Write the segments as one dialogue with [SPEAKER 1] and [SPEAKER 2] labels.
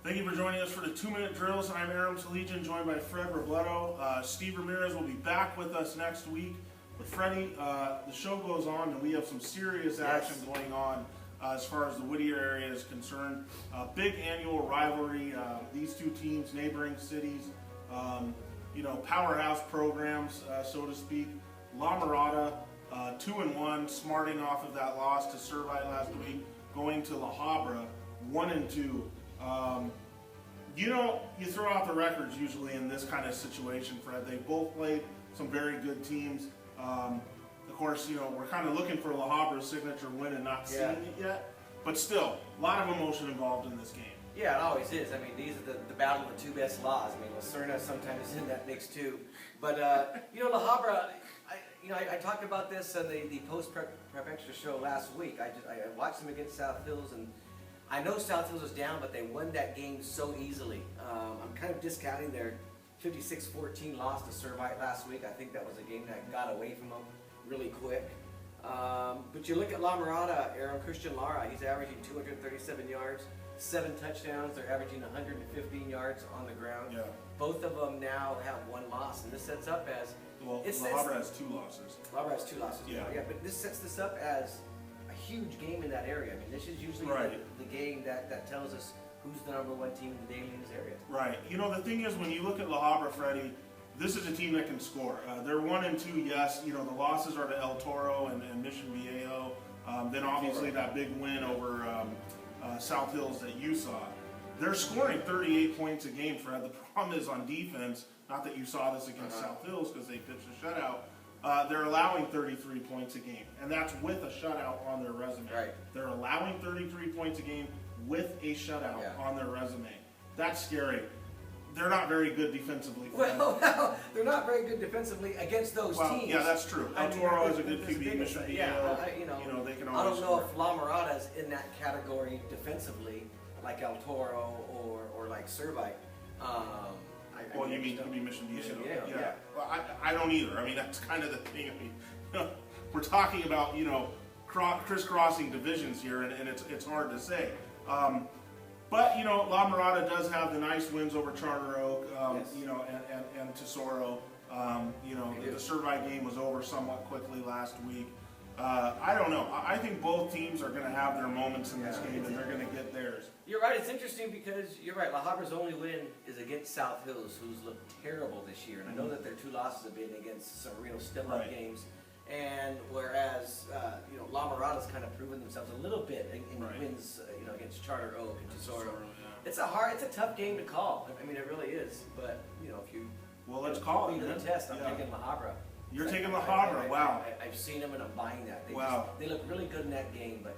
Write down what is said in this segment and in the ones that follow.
[SPEAKER 1] Thank you for joining us for the 2-minute drills. I'm Aram, Tolegian, joined by Fred Robledo. Steve Ramirez will be back with us next week. But Freddie, the show goes on, and we have some serious action going on as far as the Whittier area is concerned. Big annual rivalry. These two teams, neighboring cities, powerhouse programs, so to speak. La Mirada, 2-1, smarting off of that loss to Servite last week, going to La Habra, 1-2. You throw out the records usually in this kind of situation, Fred. They both played some very good teams. Of course, we're kind of looking for La Habra's signature win and not seeing it yet. But still, a lot of emotion involved in this game.
[SPEAKER 2] Yeah, it always is. I mean, these are the battle of the two best laws. I mean, Lacerna sometimes is in that mix too. But, La Habra, I talked about this on the post-prep extra show last week. I watched them against South Hills, and I know South Hills was down, but they won that game so easily. I'm kind of discounting their 56-14 loss to Servite last week. I think that was a game that got away from them really quick. But you look at La Mirada, Aram Christian Lara, he's averaging 237 yards, 7 touchdowns. They're averaging 115 yards on the ground.
[SPEAKER 1] Yeah.
[SPEAKER 2] Both of them now have 1 loss, and this sets up as...
[SPEAKER 1] Well, La Habra has 2 losses.
[SPEAKER 2] La Habra has 2 losses.
[SPEAKER 1] Yeah.
[SPEAKER 2] But this sets this up as a huge game in that area. I mean, this is usually the game that tells us who's the #1 team in the daily in this area. Right.
[SPEAKER 1] The thing is, when you look at La Habra, Freddie, this is a team that can score. They're 1-2, yes. The losses are to El Toro and Mission Viejo. Then obviously that big win over South Hills that you saw. They're scoring 38 points a game, Fred. The problem is on defense, not that you saw this against South Hills because they pitched a shutout, they're allowing 33 points a game. And that's with a shutout on their resume.
[SPEAKER 2] Right.
[SPEAKER 1] They're allowing 33 points a game with a shutout on their resume. That's scary. They're not very good defensively.
[SPEAKER 2] Well, they're not very good defensively against those teams.
[SPEAKER 1] Yeah, that's true. El Toro is a good QB. Mission Viejo, they can always
[SPEAKER 2] I don't know
[SPEAKER 1] score.
[SPEAKER 2] if La Mirada is in that category defensively, like El Toro or like Servite.
[SPEAKER 1] You mean Mission Viejo?
[SPEAKER 2] Yeah.
[SPEAKER 1] Well, I don't either. I mean, that's kind of the thing. I mean, we're talking about crisscrossing divisions here, and it's hard to say. But La Mirada does have the nice wins over Charter Oak, and Tesoro. The Servite game was over somewhat quickly last week. I don't know. I think both teams are going to have their moments in this game, and they're going to get theirs.
[SPEAKER 2] You're right. It's interesting because you're right. La Habra's only win is against South Hills, who's looked terrible this year, and I know that their 2 losses have been against some real step-up games. And whereas La Mirada's kind of proven themselves a little bit in wins, against Charter Oak and Tesoro. It's a tough game to call. I mean, it really is. But if you
[SPEAKER 1] let's call it.
[SPEAKER 2] The test. I'm taking La Habra.
[SPEAKER 1] You're taking La Habra. Wow.
[SPEAKER 2] I've seen them and I'm buying that. They look really good in that game, but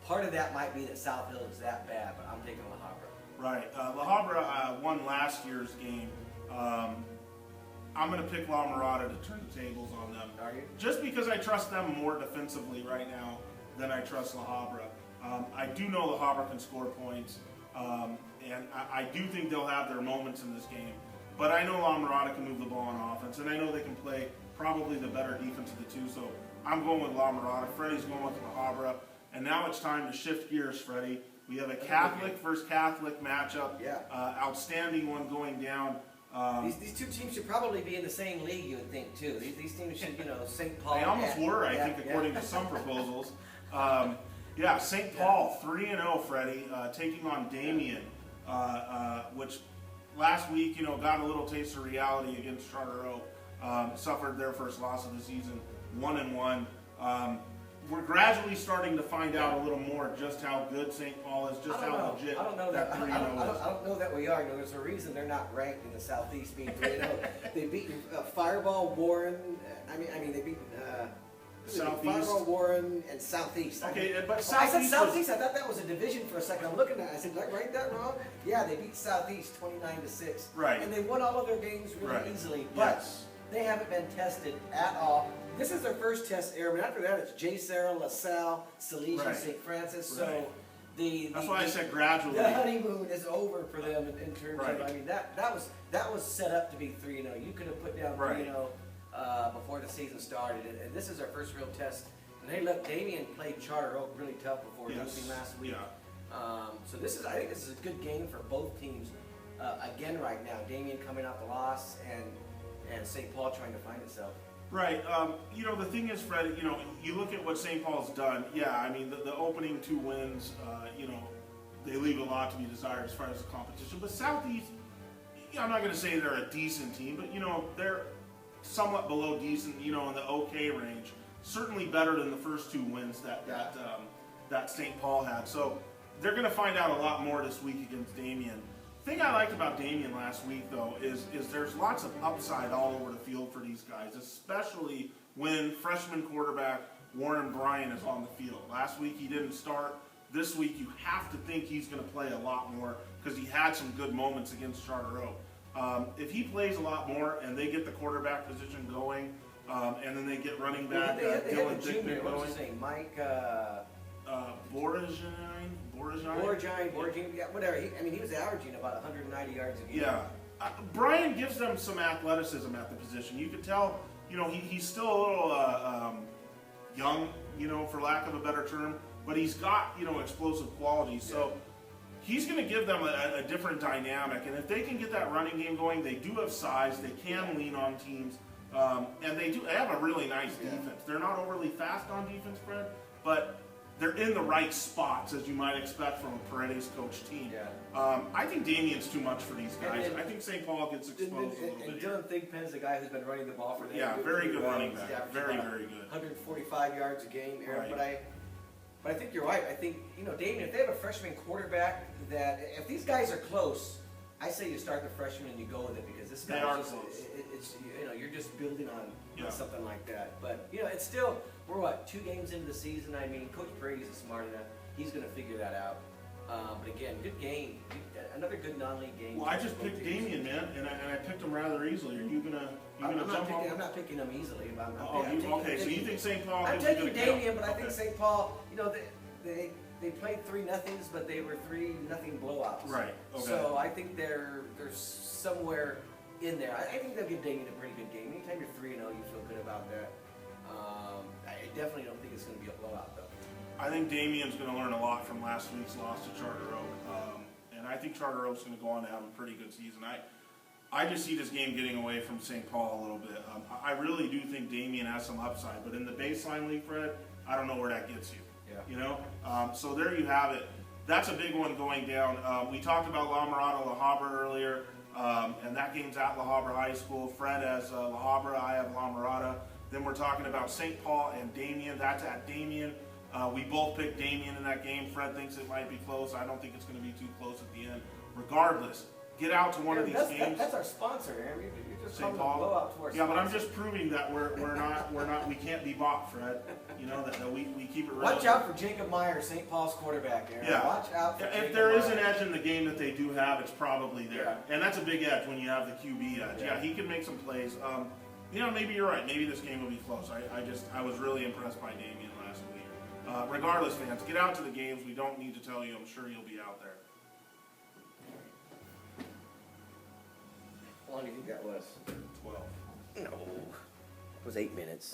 [SPEAKER 2] part of that might be that South Hill is that bad. But I'm taking La Habra.
[SPEAKER 1] Right. La Habra won last year's game. I'm going to pick La Mirada to turn the tables on them.
[SPEAKER 2] Are you?
[SPEAKER 1] Just because I trust them more defensively right now than I trust La Habra. I do know La Habra can score points, and I do think they'll have their moments in this game. But I know La Mirada can move the ball on offense, and I know they can play probably the better defense of the two. So I'm going with La Mirada. Freddie's going with La Habra. And now it's time to shift gears, Freddie. We have a Catholic versus Catholic matchup.
[SPEAKER 2] Yeah.
[SPEAKER 1] Outstanding one going down.
[SPEAKER 2] These 2 teams should probably be in the same league, you would think, too. These teams should, St. Paul.
[SPEAKER 1] They almost were, I think, according to some proposals. St. Paul, 3-0, Freddie, taking on Damien, which last week, got a little taste of reality against Charter Oak. Suffered their first loss of the season, 1-1. We're gradually starting to find out a little more just how good St. Paul is, just how legit
[SPEAKER 2] that 3-0
[SPEAKER 1] is.
[SPEAKER 2] I don't know that we are. There's a reason they're not ranked in the Southeast being 3-0. They beat Fireball, Warren. They beat
[SPEAKER 1] Southeast.
[SPEAKER 2] Fireball, Warren, and Southeast.
[SPEAKER 1] Okay, but
[SPEAKER 2] Southeast. I said Southeast. I thought that was a division for a second. I'm looking at it. I said, did I write that wrong? Yeah, they beat Southeast 29-6.
[SPEAKER 1] Right.
[SPEAKER 2] And they won all of their games really easily. But they haven't been tested at all. This is their first test, Aram, and after that it's J. Sarah, LaSalle, Tolegian, St. Francis. So
[SPEAKER 1] that's why I said gradually.
[SPEAKER 2] The honeymoon is over for them in terms of. That was set up to be 3-0. You could have put down 3-0 before the season started, and this is our first real test And hey, look, Damien played Charter Oak really tough before
[SPEAKER 1] Yes.
[SPEAKER 2] losing last week.
[SPEAKER 1] Yeah.
[SPEAKER 2] So I think this is a good game for both teams. Again, right now, Damien coming off the loss, and St. Paul trying to find itself.
[SPEAKER 1] Right. The thing is, Fred, you look at what St. Paul's done. Yeah, I mean, the opening 2 wins, they leave a lot to be desired as far as the competition. But Southeast, I'm not going to say they're a decent team, but, they're somewhat below decent, in the okay range. Certainly better than the first 2 wins that St. Paul had. So they're going to find out a lot more this week against Damien. The thing I liked about Damien last week, though, is there's lots of upside all over the field for these guys, especially when freshman quarterback Warren Bryan is on the field. Last week he didn't start. This week you have to think he's going to play a lot more because he had some good moments against Charter Oak. If he plays a lot more and they get the quarterback position going, and then they get running back
[SPEAKER 2] They had
[SPEAKER 1] Dylan
[SPEAKER 2] the junior,
[SPEAKER 1] Dickman
[SPEAKER 2] what's
[SPEAKER 1] going.
[SPEAKER 2] his name, Mike... Boragine, yeah, whatever. He was averaging about 190 yards a game.
[SPEAKER 1] Yeah. Brian gives them some athleticism at the position. You could tell, he's still a little young, for lack of a better term, but he's got, explosive qualities. So he's going to give them a different dynamic. And if they can get that running game going, they do have size. They can lean on teams. And they have a really nice defense. They're not overly fast on defense, Fred, but they're in the right spots, as you might expect from a Paredes coach team.
[SPEAKER 2] Yeah.
[SPEAKER 1] I think Damien's too much for these guys. I think St. Paul gets exposed a little
[SPEAKER 2] And
[SPEAKER 1] bit.
[SPEAKER 2] Dylan Thigpen's the guy who's been running the ball for them.
[SPEAKER 1] Yeah, very good running back.
[SPEAKER 2] He's
[SPEAKER 1] Very,
[SPEAKER 2] averaging
[SPEAKER 1] very good.
[SPEAKER 2] 145 yards a game, Aaron.
[SPEAKER 1] Right.
[SPEAKER 2] But I think you're right. I think, Damien, if they have a freshman quarterback if these guys are close, I say you start the freshman and you go with it because this guy
[SPEAKER 1] They
[SPEAKER 2] is
[SPEAKER 1] are
[SPEAKER 2] just,
[SPEAKER 1] close.
[SPEAKER 2] you're just building on
[SPEAKER 1] Yeah.
[SPEAKER 2] something like that. But, it's still, we're 2 games into the season. I mean, Coach Paredes is smart enough. He's going to figure that out. But again, good game. Another good non-league game.
[SPEAKER 1] Well, I just picked Damien, man, and I picked him rather easily. Are you gonna jump on?
[SPEAKER 2] I'm not picking him easily.
[SPEAKER 1] Okay, so you think St. Paul?
[SPEAKER 2] I'm
[SPEAKER 1] gives you
[SPEAKER 2] taking
[SPEAKER 1] good
[SPEAKER 2] Damien,
[SPEAKER 1] count.
[SPEAKER 2] but I think
[SPEAKER 1] Okay.
[SPEAKER 2] St. Paul, they played 3-0s, but they were 3-0 blowouts.
[SPEAKER 1] Right. Okay.
[SPEAKER 2] So I think they're somewhere in there. I think they'll give Damien a pretty good game. Anytime you're 3-0, you feel good about that. I definitely don't think it's going to be a blowout, though.
[SPEAKER 1] I think Damien's going to learn a lot from last week's loss to Charter Oak, and I think Charter Oak's going to go on to have a pretty good season. I just see this game getting away from St. Paul a little bit. I really do think Damien has some upside, but in the baseline league, Fred, I don't know where that gets you.
[SPEAKER 2] Yeah.
[SPEAKER 1] So there you have it. That's a big one going down. We talked about Mirada-La Habra earlier, and that game's at La Habra High School. Fred has La Habra, I have La Mirada. Then we're talking about St. Paul and Damien. That's at Damien. We both picked Damien in that game. Fred thinks it might be close. I don't think it's going to be too close at the end. Regardless, get out to one of these games.
[SPEAKER 2] That's our sponsor, Aaron. You're just
[SPEAKER 1] St.
[SPEAKER 2] calling
[SPEAKER 1] Paul.
[SPEAKER 2] a blowout to our
[SPEAKER 1] Yeah, but I'm
[SPEAKER 2] sponsor.
[SPEAKER 1] just proving that we can't be bought, Fred. That we keep it real.
[SPEAKER 2] Watch out for Jacob Meyer, St. Paul's quarterback, Aaron.
[SPEAKER 1] Yeah.
[SPEAKER 2] Watch out for Jacob
[SPEAKER 1] If there is
[SPEAKER 2] Meyer.
[SPEAKER 1] an edge in the game that they do have, it's probably there.
[SPEAKER 2] Yeah.
[SPEAKER 1] And that's a big edge when you have the QB edge. Yeah, he can make some plays. Maybe you're right. Maybe this game will be close. I was really impressed by Damien last week. Regardless, fans, get out to the games. We don't need to tell you. I'm sure you'll be out there.
[SPEAKER 2] How long do you think that was?
[SPEAKER 1] 12.
[SPEAKER 2] No. It was 8 minutes.